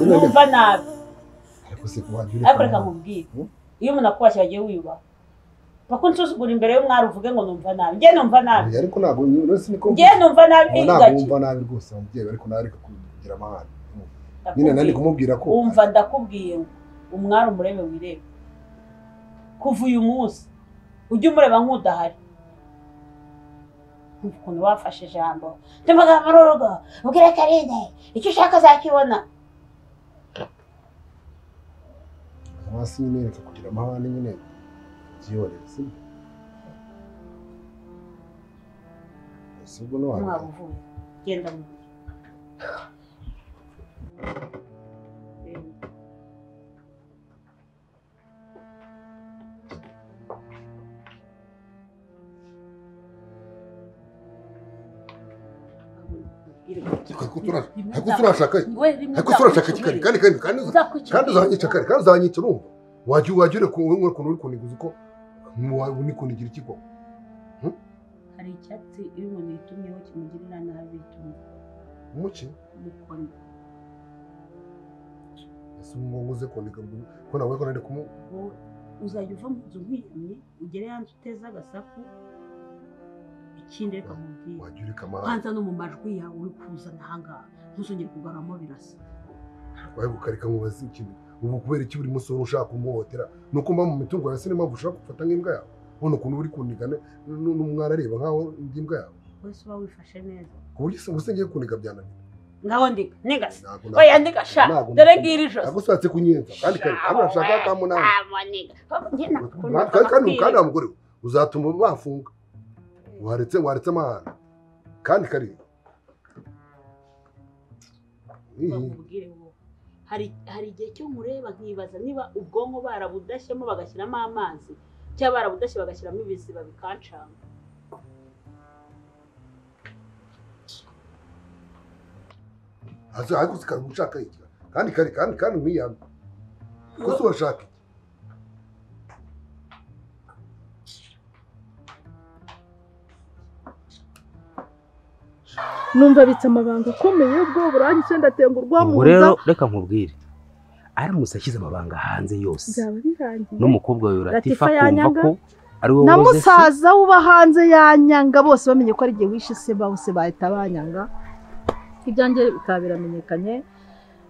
Numva nabi ariko reka nkubwire iyo umuntu akwashye agiye wiyubaha pako nsuzugura imbere y'umwari uvuge ngo numva nabi njye numva nabi ariko ntabwo njye numva nabi numva nabi rwose mubyeyi ariko nawe reka kugira amahane nyine nandi kumubwira ko umva ndakubwiye ngo umwari umurebe wirebe kuva uyu munsi ujye umureba nk'udahari ukuntu wafashe ijambo tumaga amaroga ubwire Karine icyo ushaka zakibona hasi nyine reka kugira amahane nyine byihorere sibwo no wavuye genda mu kandi uzanyica kare kandi uzanyica urumva wajya kuntu uri kuniguza uko uni kunigira ikigo hari icyatsi iyo umuntu yitumyeho kimugirira nabi bitumye umuki mukoni ese nguze kuniga ko nawe ko nari uzajya uva mu nzu nkiyamye ugere yanze uteza agasaku ikindi reka mubwire wajya ureka amahane kwanza no mu majwi yawe uri kuzana ahangaha ntuzongere kugaramo birasa waye gukarika mubazi ikintu ubu kubera iki buri musoro ushaka kumuhotera nuko mba mu mitungo ya sinema ushaka gufata nk'imbwa yawe ubona ukuntu uri kunigana n'umwana areba nkaho ndi imbwa yawe wese uba wifashe neza ku buryo usengeye kuniga byananiye ngaho ndiga nigase oya ndigasha dore ngiri jose agusatse kunyenza kandi urashaka kamunani kandi amugore uzatuma bafunga waretse amahane kandi kari hari igihe cyo mureba nkibaza niba ubwonko barabudashyemo bagashyiramo amazi cyangwa barabudashye bagashyiramo ibiziba bikancanga ariko sikari gushaka iki kandi mwiyamye gusa urashaka iki numva bitse amabanga akomeye ubwo burangije ndatengurwa mu rero reka nkubwire aramutse ashyize amabanga hanze yose byaba birangiye n'umukobwa we Latifa kumva ko ari wowe na musaza uba hanze yanyanga bose bamenye ko ari gihe wishe se bose bahita banyanga ibyanjye bikabiramenyekanye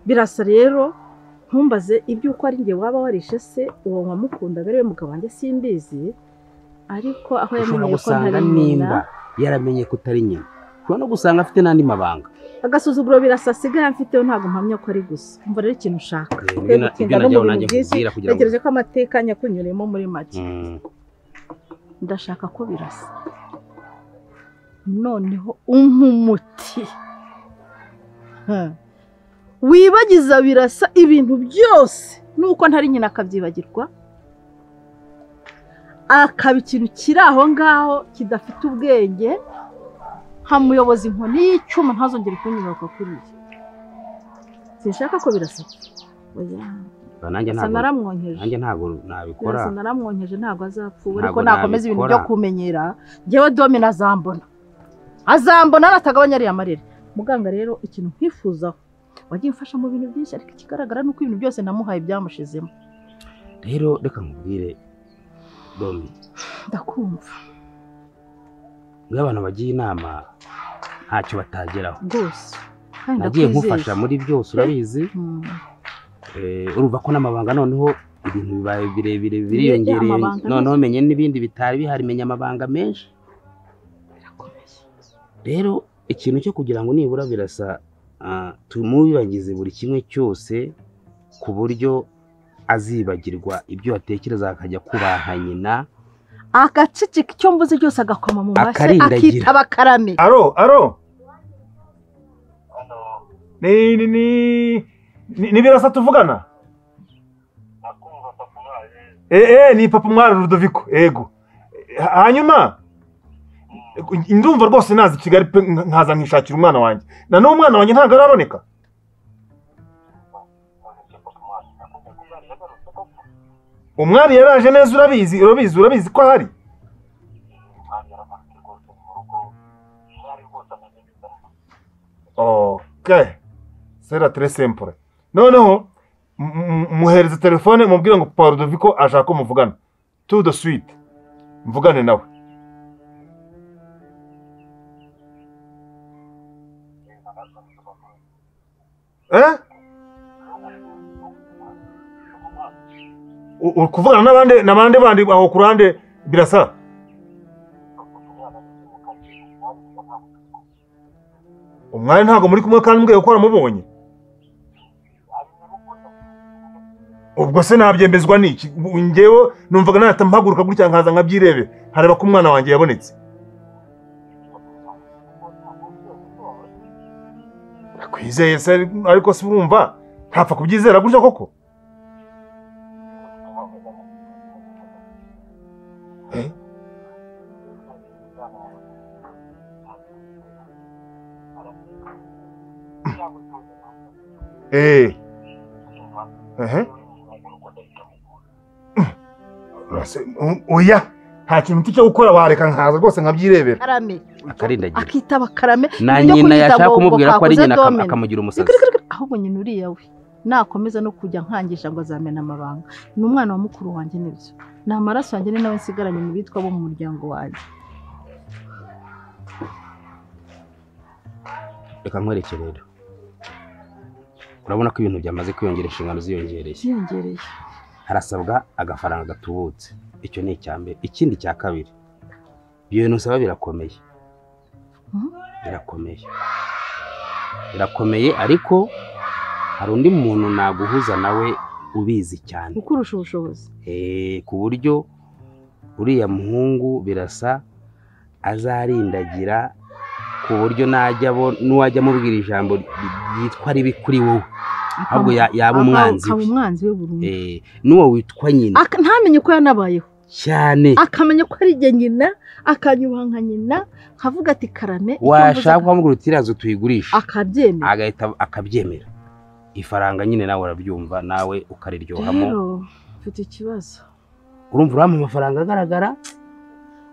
birasa rero ntumbaze ibyo uko ari ngiye waba warishe se uwo nkamukunda bere mugabo wanjye simbizi ariko aho yamenye ko ntari nimba yaramenye ko utari nyina kuba no gusanga afite n'andi mabanga agasuzuguro birasa sigaye mfiteho ntabwo mpamya ko ari gusa umva rero ikintu ushaka ntegereje ko amateka nyakunyuremo muri make ndashaka ko birasa noneho umuti wibagiza birasa ibintu byose nuko ntari nyina akabyibagirwa akaba ikintu kiri aho ngaho kidafite ubwenge hamuyobozi inkoni y'icyuma ntazongere kunyuruka kuri iki sinshaka ko birasa nanjye ntabwo nabikora naramwonkeje ntabwo azapfuba ariko nakomeza ibintu byo kumenyera njyewe domina azambona natagabanya ariya marere muganga rero ikintu nkwifuzaho wagiye mfasha mu bintu byinshi ariko ikigaragara nuko ibintu byose namuhaye byamushizemo rero reka nkubwire Domi ndakumva abantu bagiye inama ntacyo batageraho rwose nagiye nkufasha muri byose urabizi urumva ko n'amabanga noneho ibintu bibaye birebire biriyongereye noneho menye n'ibindi bitari bihari menya amabanga menshi rero ikintu cyo kugira ngo nibura birasa tumubibagize buri kimwe cyose ku buryo azibagirwa ibyo atekereza akajya kubaha nyina agacicika icyo mvuze cyose agakoma mu mashyi akitaba karame aro ni birasa tuvugana ni papa mwari Rudoviko ego hanyuma ndumva rwose nazi Kigali pe nkaza nkishakira umwana wanjye na n'uwo mwana wanjye ntabwo araboneka umwari yaraje neza urabizi ko ahari okay sera très simple noneho muhereze telefone mubwire ngo Papa Ludovico ashaka ko muvugana tout de suite mvugane nawe ukuvugana n'abandi bandi aho kurande birasa umwari ntago muri kumwe kandi mbwiye ko aramubonye ubwo se nabyembezwa n'iki ngewe numvaga nahita mpaguruka gutya nkaza nkabyirebe hareba ko umwana wanjye yabonetse kwizeye se ariko se urumva ntapfa kubyizera gutya koko oya nta kintu cyo gukora wareka nkaza rwose nkabyirebera akarindagira akitaba Karame na nyina yashaka kumubwira ko ari nyina akamugira umusazi ahubwo nyina uriya we nakomeza no kujya nkangisha ngo azamena amabanga ni umwana wa mukuru wanjye nibyo ni amaraso yanjye ni nawe nsigaranye mu bitwa bo mu muryango wanjye reka nkwereke rero urabona ko ibintu byamaze kwiyongera inshingano ziyongereye harasabwa agafaranga gatubutse icyo ni icyambere ikindi cya kabiri ibintu usaba birakomeye ariko hari undi muntu naguhuza nawe ubizi cyane ukurusha ubushobozi ku buryo uriya muhungu birasa azarindagira ku buryo nuwajya mubwira ijambo yitwa ribi kuri wowe ahubwo yaba umwanzi we burundu n'uwo witwa nyina ntamenye ko yanabayeho cyane akamenya ko ari jye nyina akanyubaha nka nyina nkavuga ati Karame washaka kumubwira uti irazo tuyigurisha akabyemera agahita akabyemera ifaranga nyine nawe urabyumva nawe ukariryohamo rero mfite ikibazo urumva urama amafaranga agaragara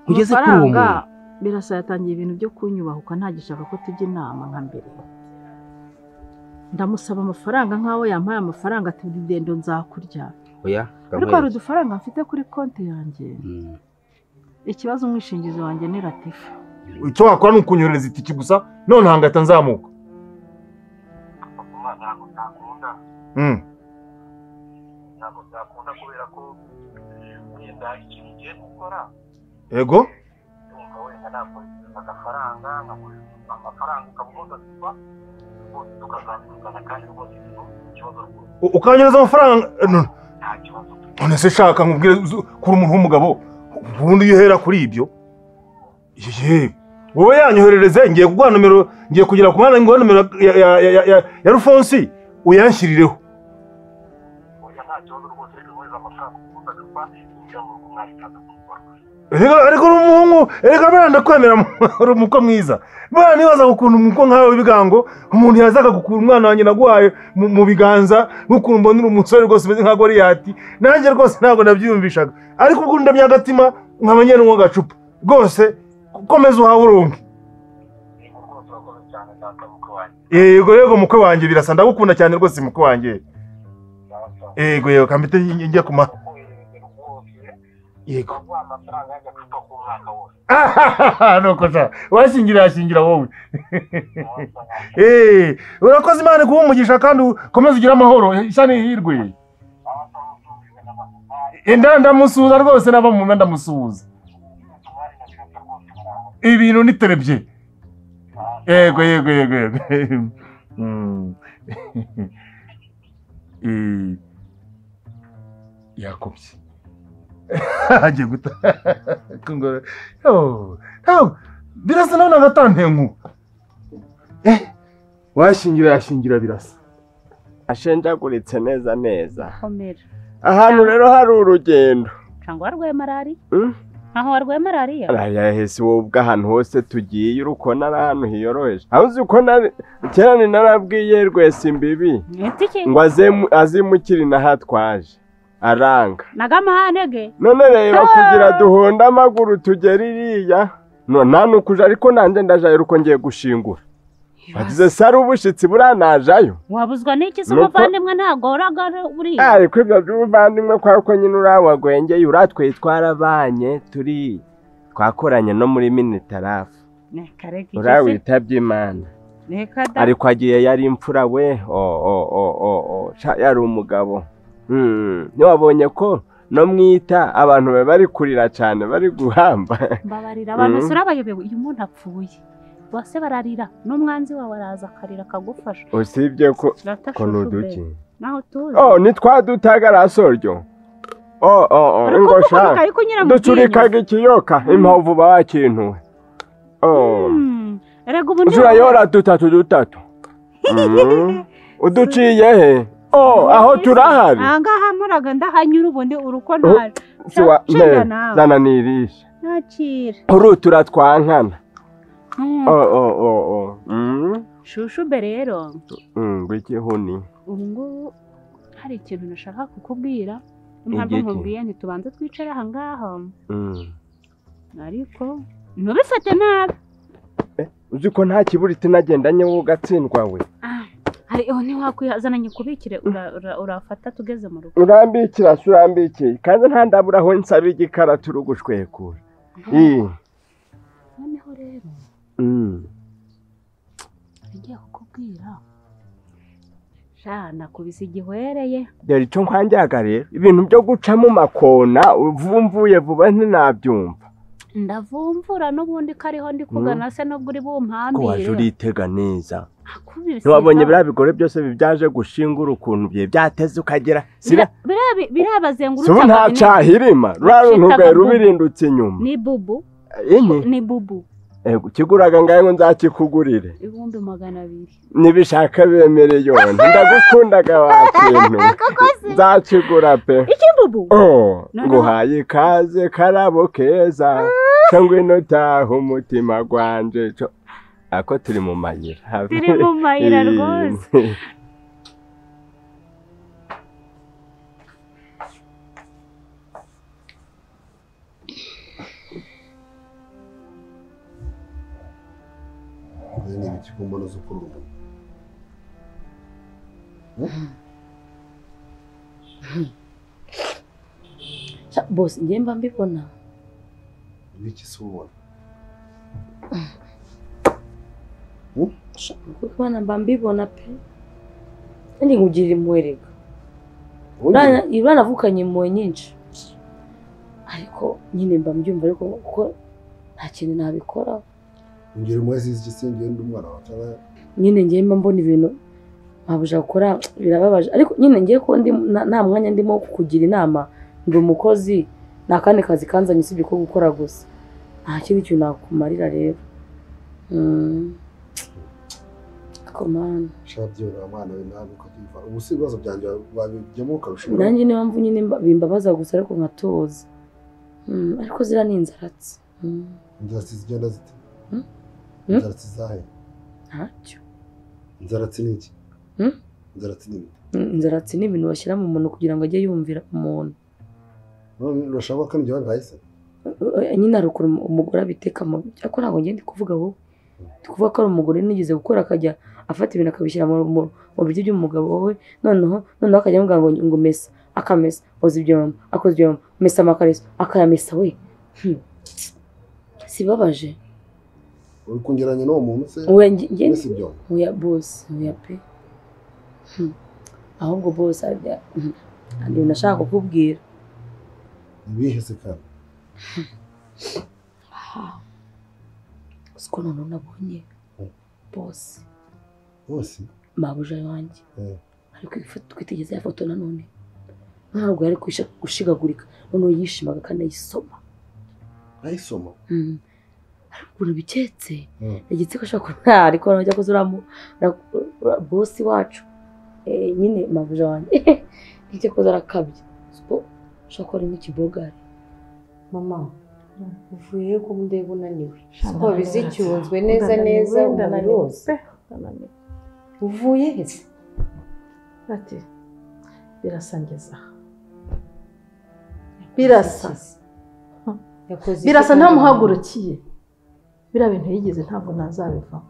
ugeze kuri uwo muntu birasa yatangiye ibintu byo kunyubahuka ntagishaka ko tujya inama nka mbere ndamusaba amafaranga nkaho yampaye amafaranga ati udendo nzakurya oya ariko hari udufaranga mfite kuri konti yanjye ikibazo umwishingizi wanjye ni Latifa icyo wakora ni ukunyohereza itiki gusa none hangahita nzamuka ntabwo byakunda kubera ko wenda ikintu ugiye gukora yego wenda nakoresha agafaranga amafaranga ukamuhoza tukazamukana kandi rwose ikibazo ukanyereza amafaranga nta kibazo none se shaka nkubwire kuri umuntu w'umugabo ubundi iyo uhera kuri ibyo wowe yanyoherereze ngiye kuguha nomero ngiye kugera ku mwana ngo nomero ya Rufonsi uyanshyirireho ariko umuhungu reka benda kwemera umuko mwiza bana nibaza ukuntu umuko nkawe bigango umuntu yazaga gukura umwana wanjye naguhaye mu biganza n'ukuntu mbona umusore rwose meze nka Goliyati nanjye rwose ntabwo nabyiyumvishaga ariko ubwo ndamya agatima nkabanye n'uwo gacupa rwose komeza uhawe urunge yego mukwe wanjye birasa ndagukunda cyane rwose mukwe wanjye yego kambite njye kuma yego nuko sha washingira wowe urakoze Imana kuba umugisha kandi ukomeze ugire amahoro ishani hirwe ndamusuhuza rwose naba mu ndamusuhuza ibintu niterebye yego yakobye agiye guta birasa nawe nagatantenku yashingira birasa ashenjaguritse neza ahantu rero hari urugendo cyangwa warwaye malariya aho warwaye malariya hese wowe ubwo ahantu hose tugiye urukona ari ahantu hiyoroheje aho uzi ko kera ni narabwiye Rwesimbibi ngo azimukire inaha twaje aranga nagamanege none rero kugira duhonda amaguru tugera iriya nta nukuja ariko nanje ndajayo uko ngiye gushingura bagize sari ubushitsi buranajayo wabuzwa n'iki se umuvandimwe ntagora buri ariko ibyo by'umuvandimwe kwa ko nyine urawagwengeye uratwe twarabanye turi twakoranye no muri minitarafu urawitabye Imana ariko agiye yari imfura we yari umugabo ntiwabonye ko no mwita abantu bari kurira cyane bari guhamba mbabarira abantu sura bayobewe uyu muntu apfuye bose bararira n'umwanzi wawe araza akarira akagufasha usibye ko nuduki naho tuzi nitwadutagara soryo ngosha ducurikaga ikiyoka impamvu bakintuwe erega ubundi urayora dutatu uduciye he aho turahari ahangaha muraga ndahanyura ubundi uruko ntari zana nirisha nakira urutura twankana shushu be rero ngwiki huni ubu ngubu hari ikintu nashaka kukubwira impamvu nkubwiye ntitubanze twicare aha ngaha ariko ntubifate nabi uzi ko nta kiburiti nagendanye wowe ugatsindwa we ntiwakwihazananye kubikire urafata tugeze mu rugo urambikiye kandi nta ndabura aho nsaba igikara turi gushwekura noneho rero ngiye kukubwira nakubise igihwereye dore icyo nkwanjaga rero ibintu byo guca mu makona uvumvuye vuba ntinabyumva ndavumvura n'ubundi ko ariho ndi kugana se nubwo uri bumpambire ko waje uritega neza ntiwabonye biriya bigore byose bibyaje gushingura ukuntu byateze ukagera birabazengurutse ubu nta cahirima ruraruntugaye rubirindutse inyuma ni bubu kiguraga ngahe ngo nzakikugurire 200 nibishaka bemere yone ndagukundaga wakintu nzakigura pe iki bubu nguhaye ikaze karabo keza cyangwa ino taho umutima gwanje ako turi mu mayira rwose ni ibiki ko mbona zo kuruma boss njye mba mbibona ibiki se ubona kuko mba mbibona pe ndi ngugirira imwereka uranavukanye impuhwe nyinshi ariko nyine mba mbyumva ariko kuko nta kintu nabikora ngire umwezi z'igise ngende umwana watara nyine ngiye mba mbona ibintu ntabasha gukora birababaje ariko nyine ngiye ko ndi nta mwanya ndimo kukugira inama ndi umukozi nta kandi kazi kanzanye usibye ko gukora gusa nta kindi kintu nakumarira rero komana shabyo na mwana we nabi ko kiva ubusi ibibazo byanje babijyemo ukarusha nanjye niyo mpamvu nyine bimbabaza gusa ariko nkatoza ariko zira ni inzaratsi inzaratsi zigenda zite inzaratsi zahe ntacyo inzaratsi ni iki inzaratsi ni inzaratsi ni ibintu bashyira mu muntu kugira ngo ajye yumvira umuntu urashaka ko njye wangahise nyine hari ukuntu umugore abiteka mu ariko ntabwo ngende kuvuga wowe tukuvuga ko ari umugore nigeze gukora akajya afata ibintu akabishyira mu biryo by'umugabo wowe noneho akajya amuga ngo mesa akamesa oza ibyombo akoze ibyombo mesa amakarisa akayamesa we sibabaje uri kungeranya n'uwo muntu se mesa ibyombo oya boss oya pe ahubwo boss ajya andi nashaka kukubwira ibihe se kandi siko none nabonye boss mabuja wanjye ariko twitegereza ya foto nanone ntabwo yari gushigagurika none yishimaga kandi ayisoma ariko biketse yagitse ko ashaka ariko najya kuzuramo boss wacu nyine mabuja wanjye icyo koza arakabye siko shaka ari nk'ikibogari mama uvuye ko ndeba unaniwe siko bizicyunzwe neza umubiri wose uvuye hese ati birasangeza birasa ntamuhagurukiye biriya bintu yigeze ntabwo nazabivamo.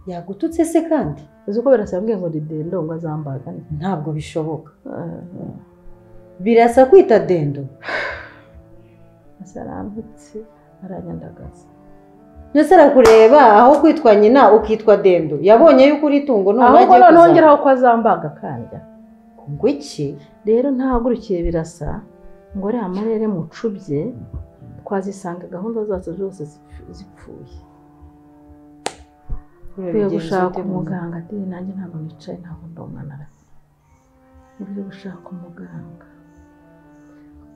Yagututse se kandi uzi ko birasa yambwiye ngo ni dendo ngo azambaga ntabwo bishoboka. Birasa kwita dendo asarambutse aranyandagaza. Nese arakureba aho kwitwa nyina ukitwa dendo yabonye yuko uri tungo none agiye kuza nongeraho ko azambaga kandi ngo iki rero ntahagurukiye birasa ngo ari amarere mucubye twazisanga gahunda zacu zose zipfuye. Kwiye gushaka umuganga ati nanjye ntabwo nicaye ntabwo ndongana uri gushaka umuganga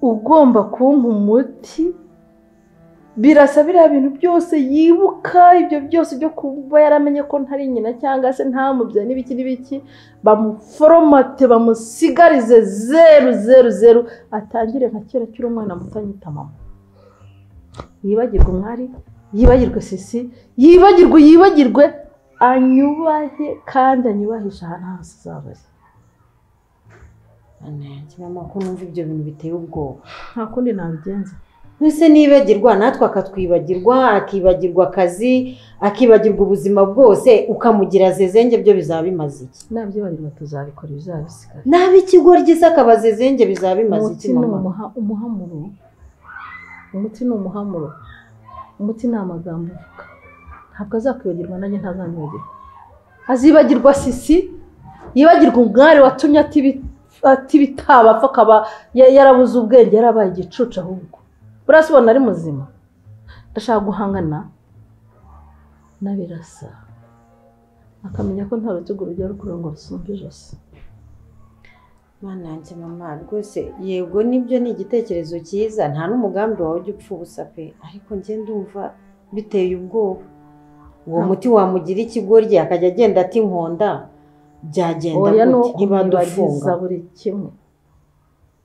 ugomba kumpa umuti. Birasa biriya bintu byose yibuka ibyo byose byo kuba yaramenye ko ntari nyina cyangwa se ntamubyaye n'ibiki bamuforomate bamusigarize 000 atangire nka kera cy'uri umwana muto anyita mama. Yibagirwe umwari yibagirwe sisi yibagirwe anyubahe kandi anyubahisha ahantu hose azabari. Mama ko numva ibyo bintu biteye ubwoba nta kundi nabigenza. Nuse nibagirwa natwe akatwibagirwa akibagirwa akazi akibagirwa ubuzima bwose ukamugira zezenge byo bizabimaze iki? Nabyibagirwa tuzabikora bizabisigara. Nabi ikigoryi se akabazezenge bizabimaze iki mama? Umuhamuro umuti ni umuhamuro. Umuti ni amagambo uvuga ntabwo azakwibagirwa nanjye ntazanyibagirwa. Azibagirwa sisi yibagirwa umwari watumye ati bitaba apfa akaba yarabuze ubwenge yarabaye igicucu ahubwo burasibona ari muzima. Ndashaka guhangana na Birasa akamenya ko nta rutugu rujya rukura ngo rusumbe ijosi. Mana yanjye mama rwose yego nibyo ni igitekerezo cyiza nta n'umugambi wawe ujya upfa ubusa pe ariko njye ndumva biteye ubwoba. Uwo muti wamugira ikigoryi akajya agenda ati nkonda byagenda gute ntibadufunga buri kimwe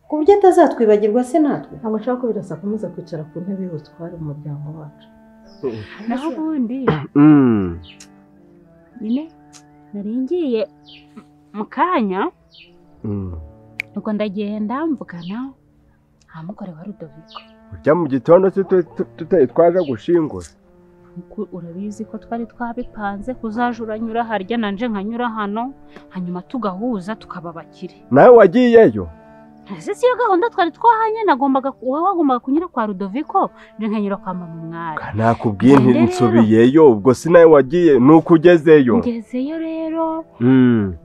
ku buryo atazatwibagirwa se natwe. Ntabwo nshaka ko Birasa akomeza kwicara ku ntebe y'ubutware mu muryango wacu. Naho ubundi nyine nari ngiye mu kanya ubwo ndagenda mvugana nta mugore wa Rudoviko. Ujya mu gitondo tutari twaje gushingura urabizi ko twari twabipanze kuzaje uranyura harya nanje nkanyura hano hanyuma tugahuza tukaba bakire. Nawe wagiyeyo? Ese siyo gahunda twari twahanye wowe wagombaga kunyura kwa Rudoviko nje nkanyura kwa mama umwari. Nakubwiye nsubiyeyo ubwo si nawe wagiye nuko ugezeyo? Ngezeyo rero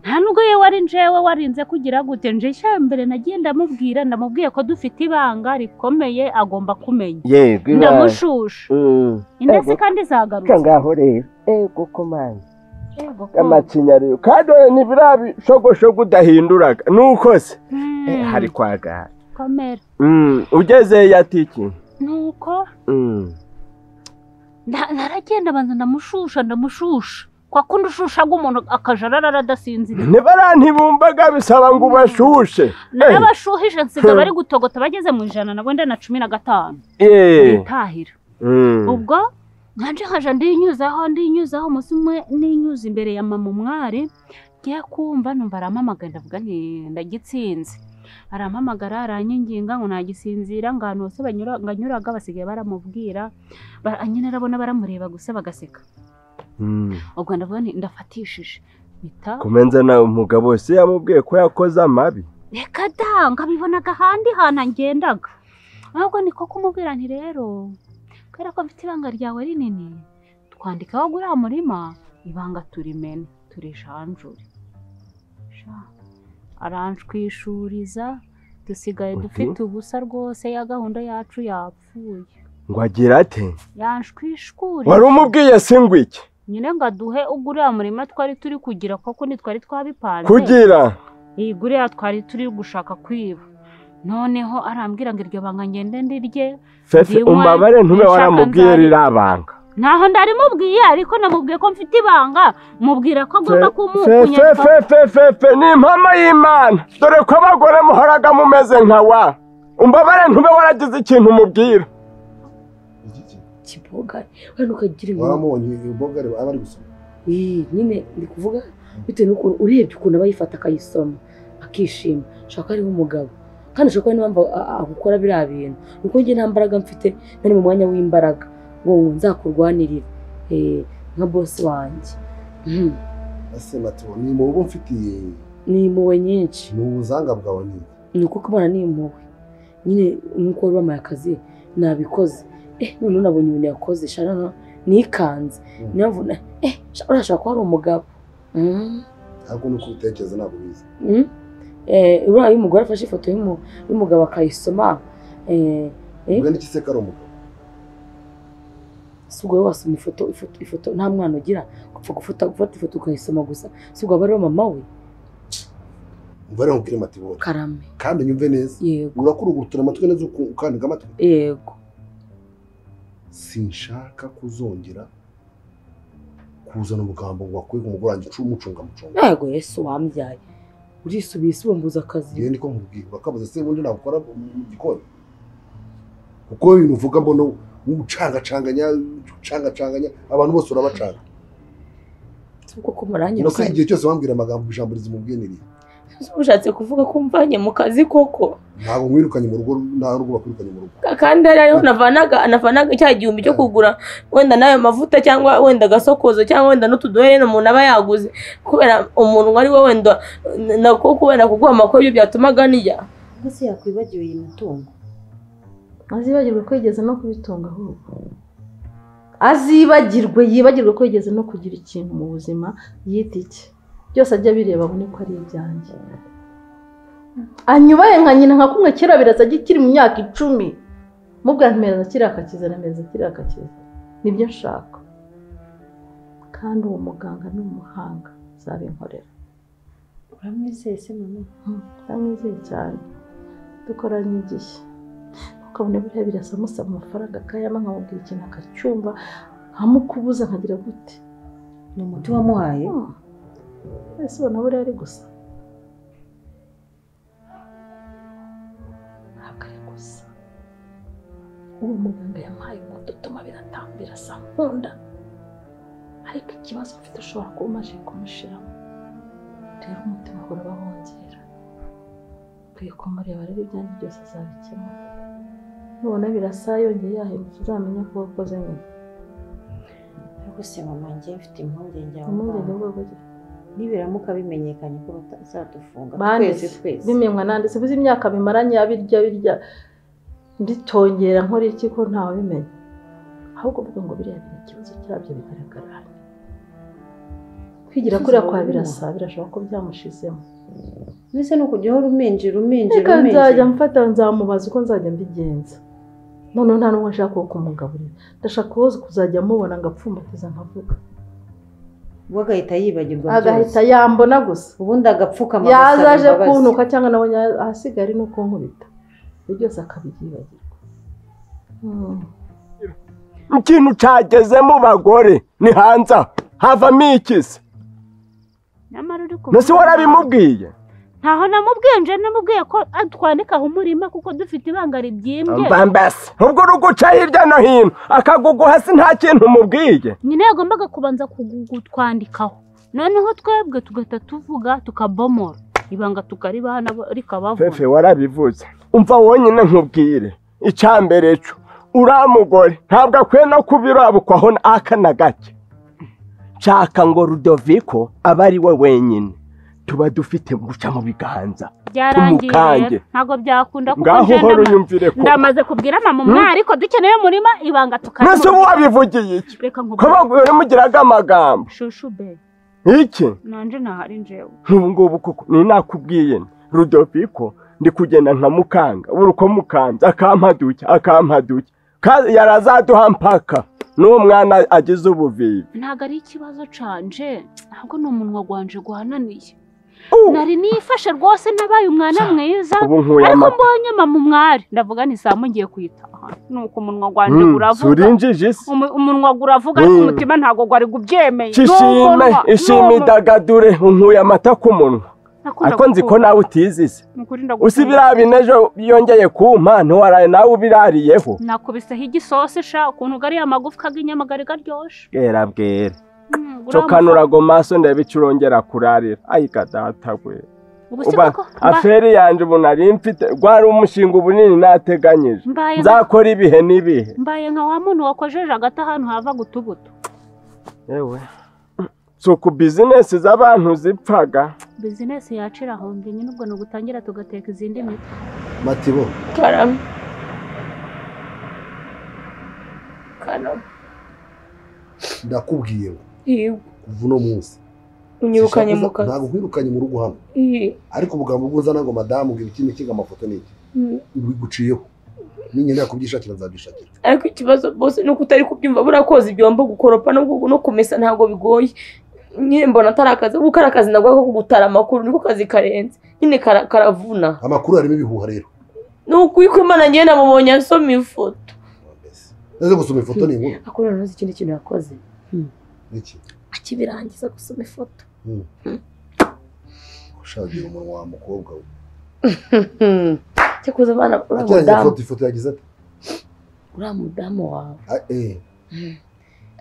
nta nubwo ye wari njewe warinze kugira gute nje cyambere nagiye ndamubwiye ko dufite ibanga rikomeye agomba kumenya. Ndamushusha indese kandi zagarutse ngaho rero koko manje amacinya rero kandi nibirabi shogoshogo udahinduraga nuko se hari kwaga komera ugeze yatiki nuko naragenda banza ndamushusha kwa kundi ushushaga umuntu akajarara adasinzira ntibumbaga bisaba ngo ubashushe. N'abashuhije nsiga bari gutogota bageze mu 115 bitahira. Ubwo nkanje haje ndinyuzaho umunsi umwe ninyuza imbere ya mama umwari ngiye kumva numva arampamagara ndavuga nti ndagitsinze. Arampamagara aranyinginga ngo nagisinzira ngano hose nganyuraga basigaye baramubwira nyine arabona baramureba gusa bagaseka. Ubwo ndavuga nti ndafatishije bita kumenza na umugabo wese yamubwiye ko yakoze amabi. Reka danga bibonaga handi hana ngendaga ahubwo niko kumubwira nti rero kera ko mfite ibanga ryawe rinini twandikaho gura murima ibanga turimene turishanjure. Aranshwishuriza dusigaye dufite ubusa rwose ya gahunda yacu yapfuye. Ngo agira ate? Yanshwishuriza. Wari umubwiye singwiki? Nyine ngaduhe ugura murima twari turi kugira koko ni twari twabipanze. Kugira? Igure twari turi gushaka kwiba. Noneho arambwira ngo iryo banga ngende ndirye. Fefe umbabare ntube waramubwiye rirabanga. Naho ndarimubwiye ariko namubwiye ko mfite ibanga mubwira ko agomba kumukunya. Fefe ni impama y'Imana dore ko abagore muhoraga mumeze nka wa. Umbabare ntube waragize ikintu mubwira. Kiboga wano ukagira ngo waramubonye imboga abari gusoma. Nyine ndi kuvuga bitewe n'ukuntu urebye ukuntu abayifata akayisoma akishima shaka ariho umugabo kandi ashobora kuba n'impamvu agukora biriya bintu nuko njye nta mbaraga mfite ntari mu mwanya w'imbaraga ngo nzakurwanirire nka bosi wanjye. ese Mateo ni impuhwe mfitiye? Ni impuhwe nyinshi. Ni ubuzanga bwawe? Ni uko kubona ni impuhwe nyine nk'uko wari wamaye akazi nabikoze none nabonye ibintu yakoze shana nikanze niyo urashaka ko hari umugabo ntabwo nuko ubitekereza ntabwo bizi uriya y'umugore afashe ifoto y'umugabo akayisoma ubwo n'iki se kari umugabo si ubwo wasoma ifoto nta mwana ugira gufata ifoto ukayisoma gusa si ubwo aba ari mama we umva rero nkubwire Mateo karame kandi unyumve neza urakurugutura amatwi neza ukandika amatwi yego sinshaka kuzongera kuzana umugambo ngo wakwiye umugore wanjye umucunga yego Yesu wambyaye urisubiye isubumbuza akazi yewe niko nkubwira urakabuze se ubundi nakora mu gikoni kuko ibintu uvuga mbona umucangacanganya abantu bose urabacanga uko kumuranyira kandi igihe cyose wambwira amagambo ijambo rizimubweniriye ushatse kuvuga ko mvanye mu kazi koko ntabwo mwirukanye mu rugo nta rugo bakwirukanye mu rugo kandi hariho navanaga cya gihumbi cyo kugura wenda nayo mavuta cyangwa wenda gasokozo cyangwa wenda n'utuduhere umuntu aba yaguze kubera umuntu ari we wenda nako kubera kuguha amakuru y'ibyo byatumaga nijya gusa yakwibagiwe iyi mitungo azibagirwe ko yigeze no kubitunga ahubwo yibagirwe ko yigeze no kugira ikintu mu buzima yita iki byose ajya bireba abone ko ari ibyanjye anyubaye nka nyina nka kumwe kera biraza kiri mu myaka 10 mubwa ntemeza kiri akakiza nemeza kiri akakiza nibyo nshaka kandi uwo muganga ni umuhanga zabinkorera uramwizeye se mama ndamwizeye cyane dukoranye igihe ukabone buriya birasa musaba amafaranga akayama nkamubwira ikintu akacyumva nkamukubuza nkagira gute ni umuti wamuhaye ese ubona buriya ari gusa ntabwo ari gusa uwo muganga yamuhaye umuti utuma birasa nkunda ariko ikibazo mfite ushobora kuba umaze kumushiramo rero umutima uhora wongera ukwiye kumureba rero ibyanjye byose azabikemura nubona birasa yongeye yahindutse uzamenya ko wakoze nyine ariko se mama njye mfite impungenge bwoko nibiramuka bimenyekanye ko batazadufunga twese bimenywa nanditse buzi imyaka bimaranye abirya nditongera nkora iki ko ntawe bimenya ahubwo uvuga ngo biriya bintu ikibazo cyabyo bigaragara kwigira kuri kwa birasa birashobora ko byamushizemo mbese no kujyaho rumenje nzajya mfata nzamubaza uko nzajya mbigenza none nta n'umwe ashaka ko kumugaburira ndashaka kuzajya mubona ngapfumbatiza nkavuga wagahita yibagirwa agahita yambona gusa ubundi agapfukama yazaje kuntuka cyangwa nabonye ahasigara no kunkubita byose akabyibagirwa ikintu cyageze mu bagore ni hanze havamo ikisi nose warabimubwiye ntaho namubwiye ko twandikaho umurima kuko dufite ibanga ribyimbye mbese ubwo uruguca hirya no hino akagugu hasi nta kintu umubwiye nyine yagombaga kubanza kutwandikaho noneho twebwe tugahita tuvuga tukabomora ibanga tukaribaha rikabavura fefe warabivuze umva wonyine nkubwire icyambere cyo uramugore ntabwo akwiye no kubirabukwaho aka na gake nshaka ngo Rudoviko aba ari we wenyine tuba dufite guca mu biganza byarangiye ntago byakunda kuko ndamaze kubwira mama umwana ariko dukeneye umurima ibanga tukaribaha nese ubu wabivugiye iki ko bagore mugiraga amagambo shushu be iki nanje ntahari njewe ngubu kuko ni nakubwiye Rudoviko ndi kugenda nka mukanga uruko mukanza akampaduke yarazaduha mpaka n'uwo mwana agize ubuvivi ntago ari ikibazo canje ahubwo ni umunwa gwanje guhananiye nari nifashe rwose nabaye umwana mwiza ariko mbonye mama umwari ndavuga ni saa ngiye kwitaha nuko umunwa gwanje uravuga umunwa guravuga ariko umutima ntago gwari gubyemeye ishime idagadure unkuye amata ku munwa ariko nzi ko nawe utizize usibira binejo yongeye kumpa ntiwaraye nawe ubirariyeho nakubiseho igisosi sha ukuntu gari amagufwa g'inyama gari garyoshe bwera cokanurago maso ndebe icurongera kurarira ayika data gwe aferi yanjye ubu nari mfite rwari umushinga bunini nateganyije nzakora ibihe n'ibihe mbaye nka wa muntu wakojeje agati ahantu hava gutubuto yewe si uku bizinesi z'abantu zipfaga bizinesi yacira ahombye nyine ubwo ni ugutangira tugateka izindi miti Matibo karame ndakubwiye ngo yego kuva uno munsi unyirukanye mu kazi ntabwo nkwirukanye mu rugo hano ariko ubugambo bw'uzana ngo madamu ngo ibiki n'iki amafoto n'iki biguciyeho n'inyenera kubyishakira nzabyishakira ariko ikibazo bose nuko utari kubyumva burakoze ibyombo gukoropa no kumesa ntabwo bigoye nyine mbona atari akazi kuko ari akazi nabwo ko gutara amakuru niko kazi karenze nyine karavuna amakuru harimo ibihuha rero ni uko Imana ngiye namubonye asoma ifoto neze gusoma ifoto ni inkuru akora ntuzi ikindi kintu yakoze iki akibirangiza gusoma ifoto ushagira umunwa wa mukobwa we cyakoze abana ifoto yagize ati uriya mudamu wawe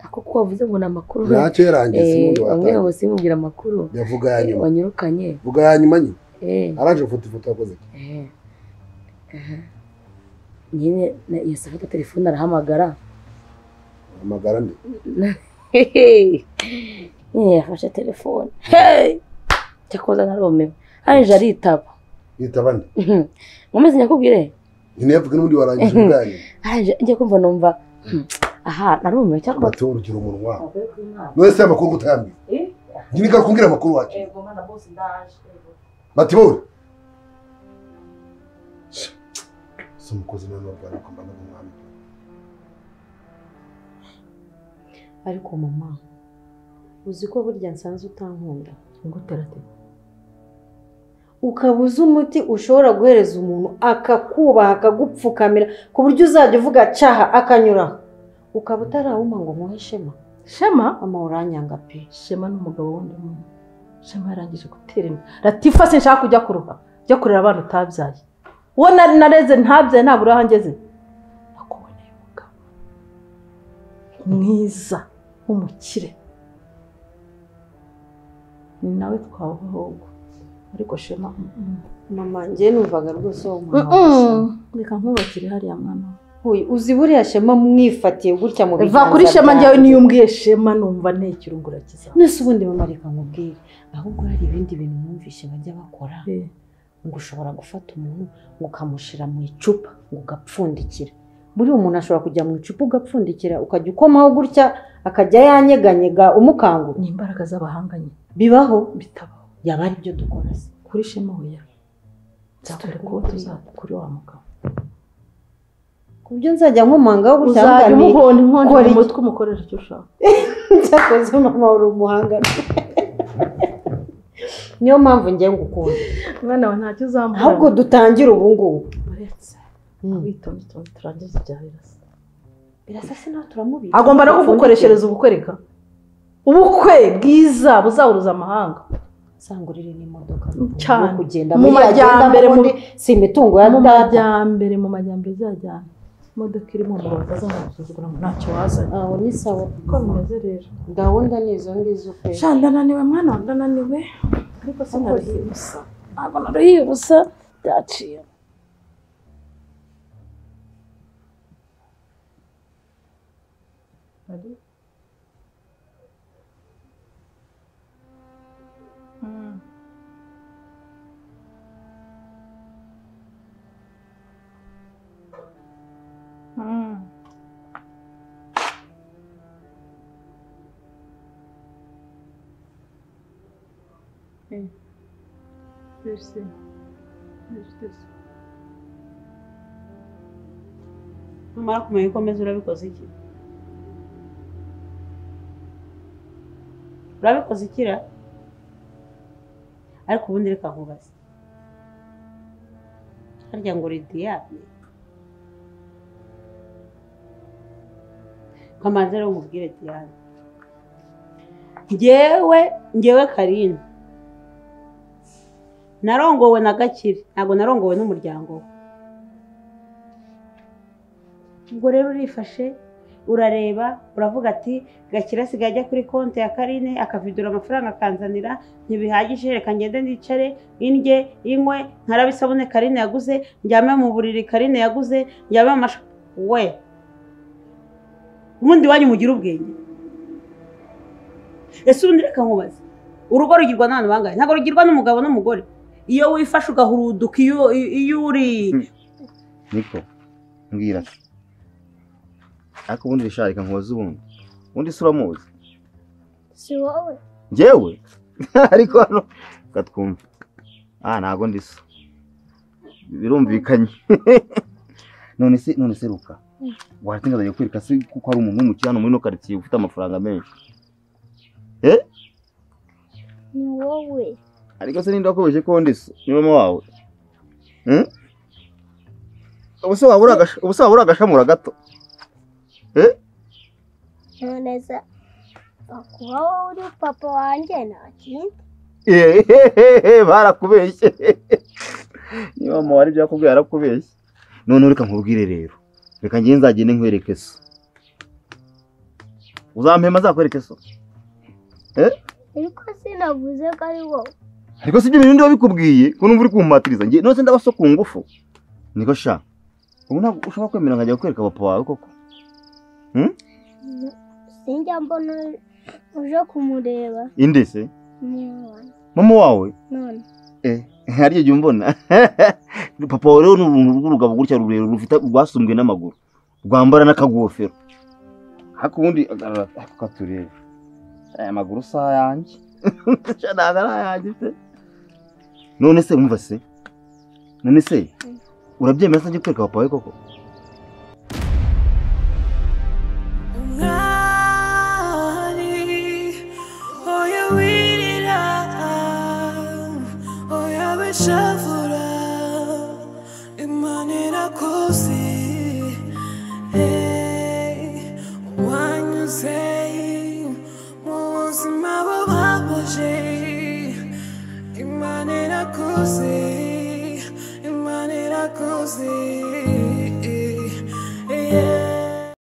ako ko wavuze ngo ni amakuru ntacyo yarangiye simundi watangiye ngo simubwira amakuru yavuga ya nyuma wanyirukanye vuga ya nyuma nyine aranje ifoto yakoze nyine yese afata telefone arahamagara nde nyine yafashe telefone cyakoze naromewe aje aritaba nde mumeze nyakubwire nyine yavuga n'undi warangije ubwanyu aje njye kumva numva aha narumiwe cyangwa bato urugero umunwa wese amakuru gutambye nyine kakumbwira amakuru wacu yego mana boss ndaje Matibo sumukozi none wabana kumbana n'umwami ariko mama uzi ko burya nsanze utankunda nguterate ukabuza umuti ushobora guhereza umuntu akakubaha akagupfukamira ku buryo uzajya uvuga caha akanyura ukaba utarawuma ngo muhe shema mama uranyanga pe shema n'umugabo wundi muntu shema yarangije gutera inda Latifa sinshaka kujya kuruha jya kurera abana utabyaye uwo nareze ntabyaye ntabwo urahangeze nakuboneye umugabo mwiza w'umukire ni nawe twahubwo ariko shema mama njye numvaga rwose wo mwana reka nkubakire hariya mwana uzi buriya shema mwifatiye gutya mu biganza va kuri shema njyewe niyo umbwiye shema numva ntekirungura kiza nese ubundi mama reka nkubwire ahubwo hari ibindi bintu numvishe bajya bakora ngo ushobora gufata umuntu ngo ukamushira mu icupa ngo ugapfundikira buriya umuntu ashobora kujya mu icupa ugapfundikira ukajya ukomaho gutya akajya yanyeganyega umukangura ni imbaraga z'abahanganye bibaho bitabaho yaba ari byo dukora se kuri shema hoya nzakore kuba tuzakuri wa mugabo kubyo nzajya nkomangaho gutya uzajya umuhonda inkonde mu mutwe umukorera icyo ushaka cyakoze mama uri umuhanga niyo mpamvu ngiye ngukunda mwana wa ntacyo uzambura ahubwo dutangira ubu ngubu uretse witonde turangiza ibya birasa se nawe turamubika agomba no kugukoreshereza ubukwereka ubukwe bwiza buzahuruza amahanga sangurire n'imodoka cyane kugenda mu majyambere si imitungo ya data mu majyambere zajyana imodoka irimo mu bazazana ngo ntacyo wazanye aho ni sawa ko bimeze rero gahunda ni izo ngizo pe ndananiwe mwana ndananiwe ariko sinariye ubusa ntabwo nariye ubusa byaciye Merci. Numara kumenya ko meze urabikoze iki? Urabikoze ikira? Ariko ubundi reka nkubaze. Harya ngo Lidiane. Kamanze rero nkubwire Diane. Njyewe Karine. Narongowe na Gakire, ntabwo narongowe n'umuryango we. Ubwo rero urifashe urareba uravuga ati Gakire asigaye ajya kuri konti ya Karine akavidura amafaranga akanzanira ntibihagije reka ngende ndicare indye inywe nkarabe isabune Karine yaguze njyame mu buriri Karine yaguze njyame amashu we ubundi wanyu mugira ubwenge ese ubundi reka nkubaze urugo rugirwa n'abantu bangahe ntabwo rugirwa n'umugabo n'umugore iyo wifashe ugahuruduka iyo uri niko mbwira ariko ubundi rishaka nkubaze ubundi se uramuzi si wowe njyewe ariko hano gatwumva ntago ndisa birumvikanye none se ruka watinda ajya kwereka se kuko ari umuntu w'umukirano muri no quartier ufite amafaranga menshi ni wowe ariko se ninde wakobeje ko ndisa ni mama wawe ubuse wabura agashamura gato none se kuba wowe uri papa wanjye nta kindi barakubeshye niba mama wari byakubwiye arakubeshye none reka nkubwire rero reka ngiye nzagende nkwereke so uzampema azakwereke so ariko sinavuze ko ari wowe ariko si ibyo bintu ndi wabikubwiye ko numva uri kumpatiriza ngiye nose ndabaso ku ngufu niko sha ubu ntabwo ushobora kwemera nkajya kwereka papa wawe koko sinjya mbona uje kumureba inde se mama wawe none hariya jya umbona papa wawe rero ni uruntu rw'urugabo gutya rurerure rufite rwasumbwe n'amaguru rwambara n'akagofero ariko ubundi katurebe aya maguru si ayanjye ntabwo ari ayanjye se none se wumva se urabyemera se njye kwereka papa wawe koko shavura imanira kosi wanyuze mu buzima bubabaje imanira kosi